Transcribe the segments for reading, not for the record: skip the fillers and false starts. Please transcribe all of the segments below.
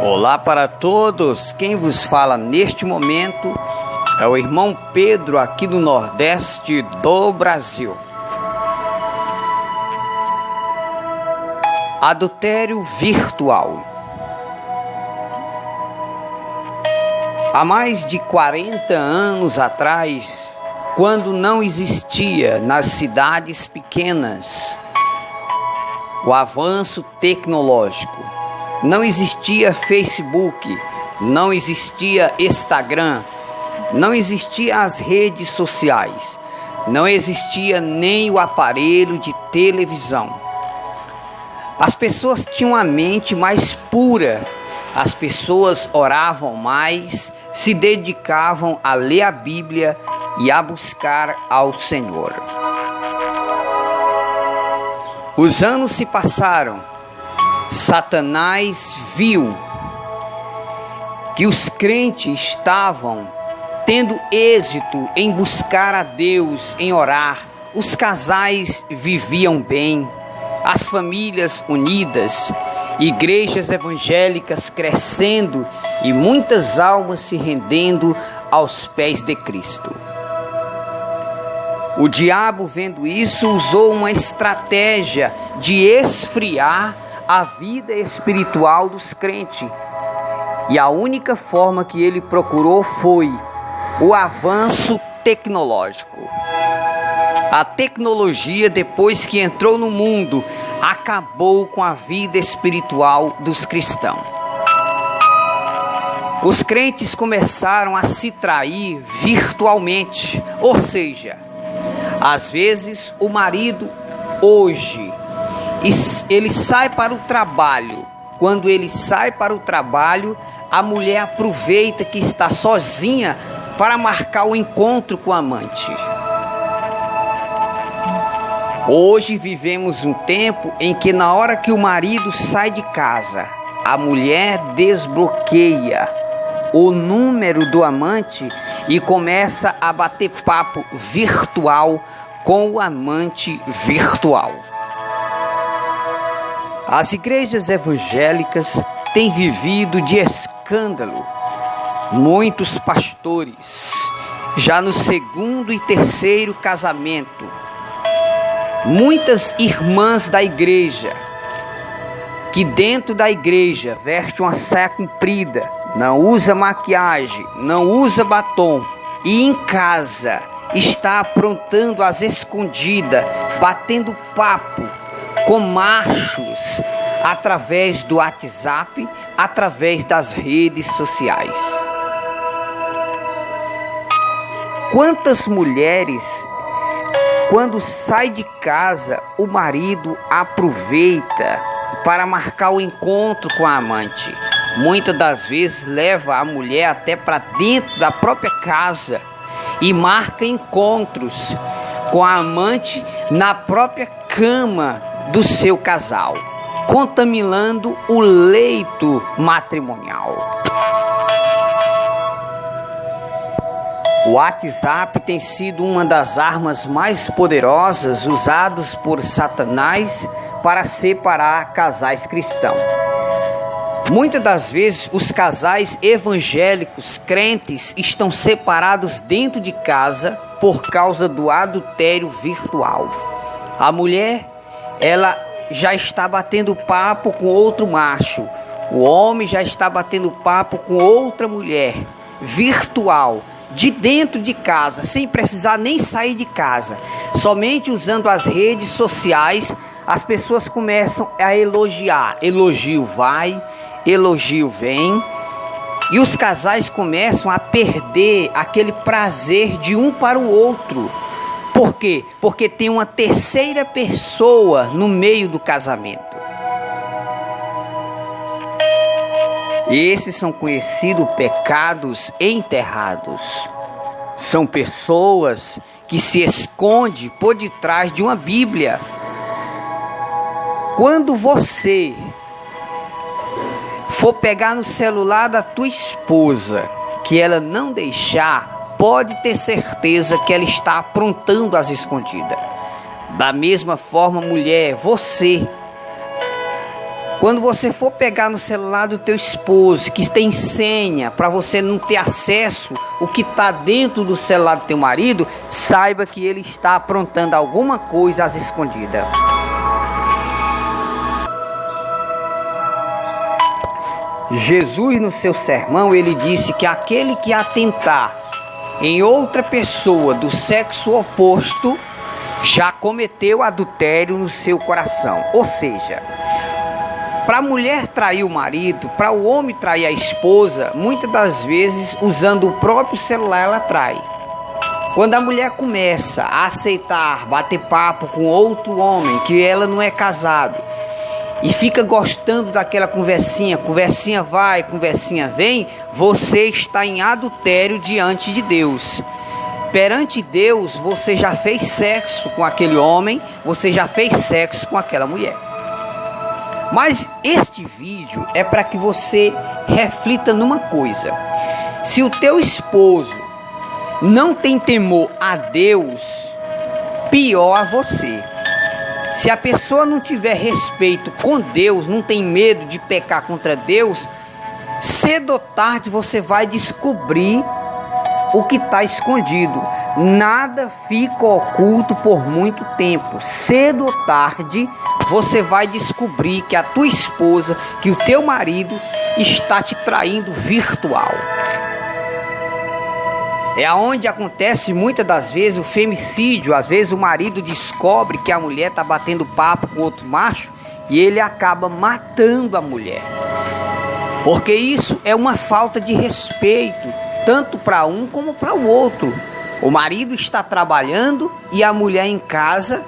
Olá para todos, quem vos fala neste momento é o irmão Pedro aqui do Nordeste do Brasil. Adultério virtual. Há mais de 40 anos atrás, quando não existia nas cidades pequenas o avanço tecnológico, não existia Facebook, não existia Instagram, não existia as redes sociais, não existia nem o aparelho de televisão. As pessoas tinham a mente mais pura, as pessoas oravam mais, se dedicavam a ler a Bíblia e a buscar ao Senhor. Os anos se passaram. Satanás viu que os crentes estavam tendo êxito em buscar a Deus, em orar. Os casais viviam bem, as famílias unidas, igrejas evangélicas crescendo e muitas almas se rendendo aos pés de Cristo. O diabo, vendo isso, usou uma estratégia de esfriar a vida espiritual dos crentes. E a única forma que ele procurou foi o avanço tecnológico. A tecnologia, depois que entrou no mundo, acabou com a vida espiritual dos cristãos. Os crentes começaram a se trair virtualmente, ou seja, às vezes o marido hoje ele sai para o trabalho. Quando ele sai para o trabalho, a mulher aproveita que está sozinha para marcar o encontro com o amante. Hoje vivemos um tempo em que na hora que o marido sai de casa, a mulher desbloqueia o número do amante e começa a bater papo virtual com o amante virtual. As igrejas evangélicas têm vivido de escândalo. Muitos pastores, já no segundo e terceiro casamento, muitas irmãs da igreja, que dentro da igreja veste uma saia comprida, não usa maquiagem, não usa batom, e em casa está aprontando às escondidas, batendo papo com machos através do WhatsApp, através das redes sociais. Quantas mulheres, quando sai de casa, o marido aproveita para marcar o encontro com a amante. Muitas das vezes leva a mulher até para dentro da própria casa e marca encontros com a amante na própria cama do seu casal, contaminando o leito matrimonial. O WhatsApp tem sido uma das armas mais poderosas usadas por Satanás para separar casais cristãos. Muitas das vezes os casais evangélicos crentes estão separados dentro de casa por causa do adultério virtual. A mulher, ela já está batendo papo com outro macho. O homem já está batendo papo com outra mulher virtual, de dentro de casa, sem precisar nem sair de casa. Somente usando as redes sociais, as pessoas começam a elogiar. Elogio vai, elogio vem. E os casais começam a perder aquele prazer de um para o outro. Por quê? Porque tem uma terceira pessoa no meio do casamento. Esses são conhecidos pecados enterrados. São pessoas que se escondem por detrás de uma Bíblia. Quando você for pegar no celular da tua esposa, que ela não deixar, pode ter certeza que ela está aprontando às escondidas. Da mesma forma, mulher, você, Quando você for pegar no celular do teu esposo, que tem senha, para você não ter acesso o que está dentro do celular do teu marido, saiba que ele está aprontando alguma coisa às escondidas. Jesus, no seu sermão, ele disse que aquele que atentar em outra pessoa do sexo oposto já cometeu adultério no seu coração. Ou seja, para a mulher trair o marido, para o homem trair a esposa, muitas das vezes, usando o próprio celular, ela trai. Quando a mulher começa a aceitar, bater papo com outro homem, que ela não é casado, e fica gostando daquela conversinha vai, conversinha vem, você está em adultério diante de Deus. Perante Deus, você já fez sexo com aquele homem, você já fez sexo com aquela mulher. Mas este vídeo é para que você reflita numa coisa. Se o teu esposo não tem temor a Deus, pior a você. Se a pessoa não tiver respeito com Deus, não tem medo de pecar contra Deus, cedo ou tarde você vai descobrir o que está escondido. Nada fica oculto por muito tempo. Cedo ou tarde você vai descobrir que a tua esposa, que o teu marido está te traindo virtual. É onde acontece muitas das vezes o femicídio. Às vezes o marido descobre que a mulher está batendo papo com outro macho e ele acaba matando a mulher. Porque isso é uma falta de respeito, tanto para um como para o outro. O marido está trabalhando e a mulher em casa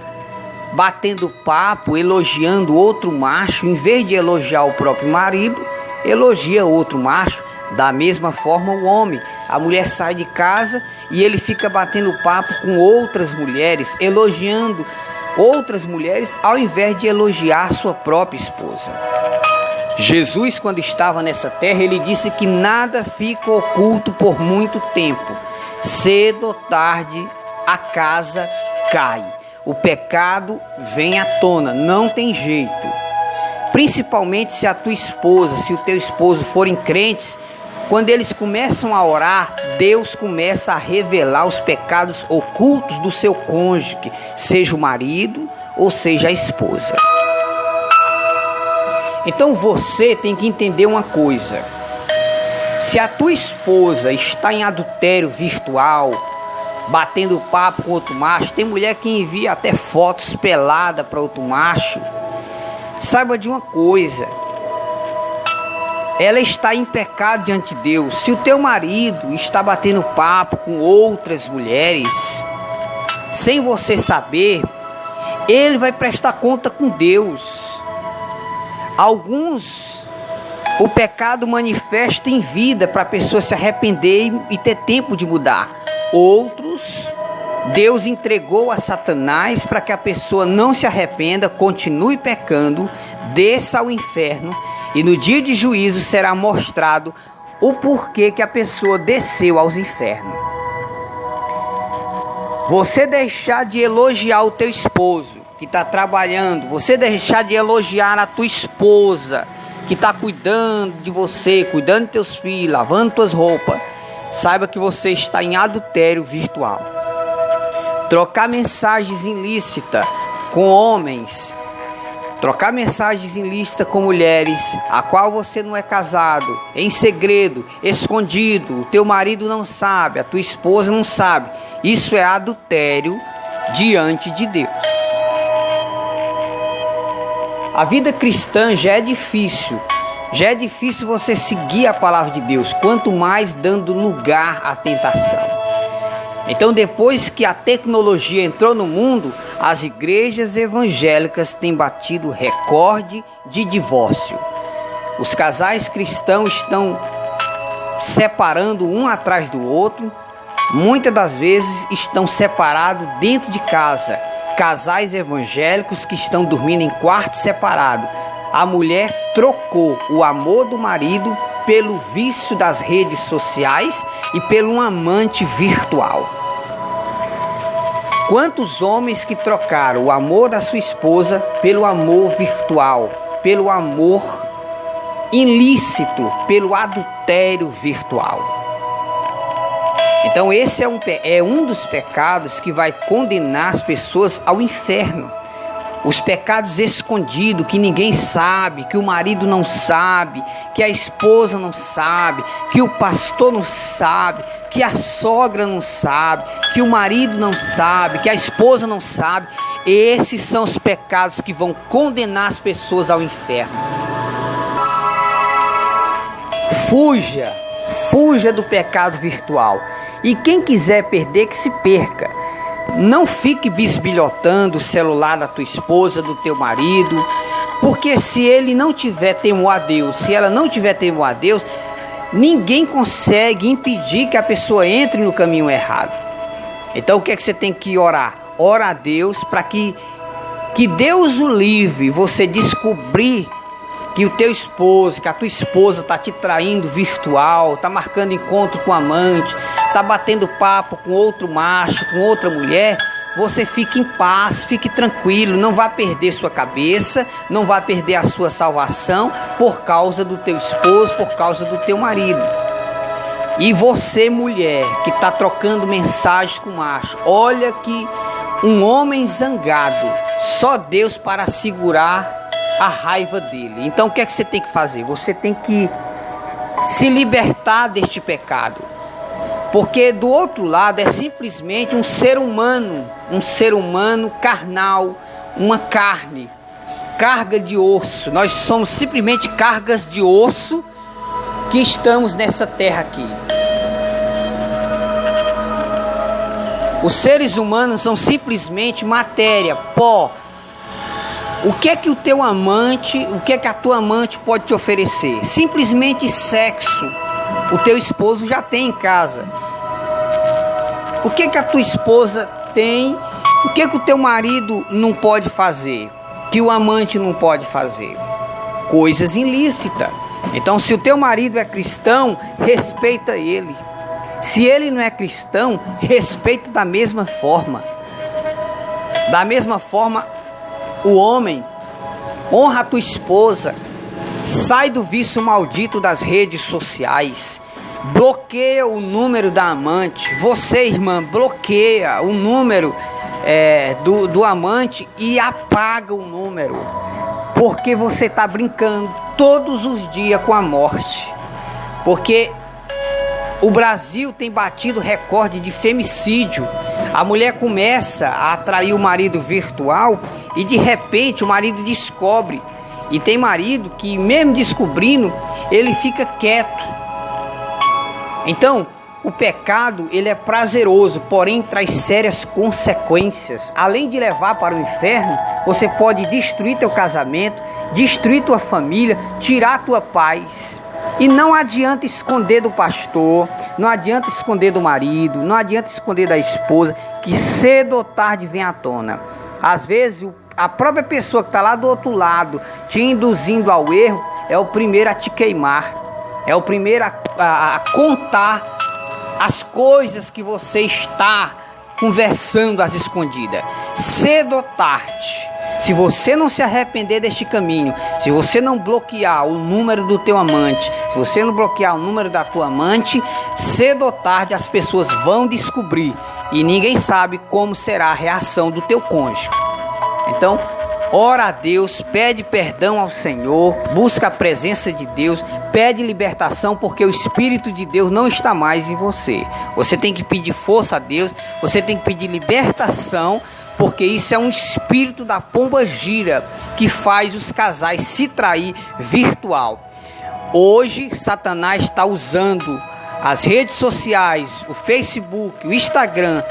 batendo papo, elogiando outro macho. Em vez de elogiar o próprio marido, elogia outro macho. Da mesma forma o homem, a mulher sai de casa e ele fica batendo papo com outras mulheres, elogiando outras mulheres ao invés de elogiar sua própria esposa. Jesus, quando estava nessa terra, ele disse que nada fica oculto por muito tempo. Cedo ou tarde a casa cai, o pecado vem à tona, não tem jeito. Principalmente se a tua esposa, se o teu esposo forem crentes, quando eles começam a orar, Deus começa a revelar os pecados ocultos do seu cônjuge, seja o marido ou seja a esposa. Então você tem que entender uma coisa. Se a tua esposa está em adultério virtual, batendo papo com outro macho, tem mulher que envia até fotos pelada para outro macho, saiba de uma coisa. Ela está em pecado diante de Deus. Se o teu marido está batendo papo com outras mulheres, sem você saber, ele vai prestar conta com Deus. Alguns, o pecado manifesta em vida para a pessoa se arrepender e ter tempo de mudar. Outros, Deus entregou a Satanás para que a pessoa não se arrependa, continue pecando, desça ao inferno. E no dia de juízo será mostrado o porquê que a pessoa desceu aos infernos. Você deixar de elogiar o teu esposo que está trabalhando, você deixar de elogiar a tua esposa que está cuidando de você, cuidando de teus filhos, lavando tuas roupas, saiba que você está em adultério virtual. Trocar mensagens ilícitas com homens, trocar mensagens ilícitas com mulheres, a qual você não é casado, em segredo, escondido, o teu marido não sabe, a tua esposa não sabe. Isso é adultério diante de Deus. A vida cristã já é difícil você seguir a palavra de Deus, quanto mais dando lugar à tentação. Então, depois que a tecnologia entrou no mundo, as igrejas evangélicas têm batido recorde de divórcio. Os casais cristãos estão separando um atrás do outro. Muitas das vezes estão separados dentro de casa. Casais evangélicos que estão dormindo em quarto separado. A mulher trocou o amor do marido pelo vício das redes sociais e pelo um amante virtual. Quantos homens que trocaram o amor da sua esposa pelo amor virtual, pelo amor ilícito, pelo adultério virtual. Então esse é um dos pecados que vai condenar as pessoas ao inferno. Os pecados escondidos, que ninguém sabe, que o marido não sabe, que a esposa não sabe, que o pastor não sabe, que a sogra não sabe, que o marido não sabe, que a esposa não sabe. Esses são os pecados que vão condenar as pessoas ao inferno. Fuja do pecado virtual. E quem quiser perder, que se perca. Não fique bisbilhotando o celular da tua esposa, do teu marido, porque se ele não tiver temor a Deus, se ela não tiver temor a Deus, ninguém consegue impedir que a pessoa entre no caminho errado. Então o que é que você tem que orar? Ora a Deus para que Deus o livre, você descobrir que o teu esposo, que a tua esposa está te traindo virtual, está marcando encontro com amante, está batendo papo com outro macho, com outra mulher. Você fique em paz, fique tranquilo, não vá perder sua cabeça, não vá perder a sua salvação por causa do teu esposo, por causa do teu marido. E você, mulher, que está trocando mensagens com macho, olha que um homem zangado, só Deus para segurar a raiva dele. Então o que é que você tem que fazer? Você tem que se libertar deste pecado, porque do outro lado é simplesmente um ser humano carnal, uma carga de osso. Nós somos simplesmente cargas de osso que estamos nessa terra aqui. Os seres humanos são simplesmente matéria, pó. O que é que o teu amante, o que é que a tua amante pode te oferecer? Simplesmente sexo. O teu esposo já tem em casa. O que é que a tua esposa tem? O que é que o teu marido não pode fazer? Que o amante não pode fazer? Coisas ilícitas. Então, se o teu marido é cristão, respeita ele. Se ele não é cristão, respeita da mesma forma. Da mesma forma, o homem, honra a tua esposa, sai do vício maldito das redes sociais, bloqueia o número da amante. Você, irmã, bloqueia o número do amante e apaga o número, porque você está brincando todos os dias com a morte. Porque o Brasil tem batido recorde de femicídio. A mulher começa a atrair o marido virtual e de repente o marido descobre. E tem marido que mesmo descobrindo, ele fica quieto. Então, o pecado, ele é prazeroso, porém traz sérias consequências. Além de levar para o inferno, você pode destruir teu casamento, destruir tua família, tirar tua paz. E não adianta esconder do pastor, não adianta esconder do marido, não adianta esconder da esposa, que cedo ou tarde vem à tona. Às vezes, a própria pessoa que está lá do outro lado, te induzindo ao erro, é o primeiro a te queimar, é o primeiro a contar as coisas que você está conversando às escondidas. Cedo ou tarde, se você não se arrepender deste caminho, se você não bloquear o número do teu amante, se você não bloquear o número da tua amante, cedo ou tarde as pessoas vão descobrir e ninguém sabe como será a reação do teu cônjuge. Então, ora a Deus, pede perdão ao Senhor, busca a presença de Deus, pede libertação, porque o Espírito de Deus não está mais em você. Você tem que pedir força a Deus, você tem que pedir libertação, porque isso é um espírito da pomba gira que faz os casais se trair virtual. Hoje, Satanás está usando as redes sociais, o Facebook, o Instagram,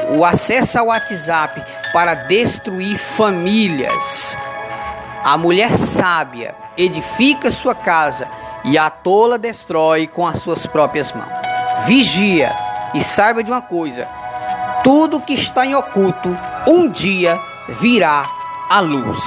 o acesso ao WhatsApp para destruir famílias. A mulher sábia edifica sua casa e a tola destrói com as suas próprias mãos. Vigia e saiba de uma coisa: tudo que está em oculto um dia virá à luz.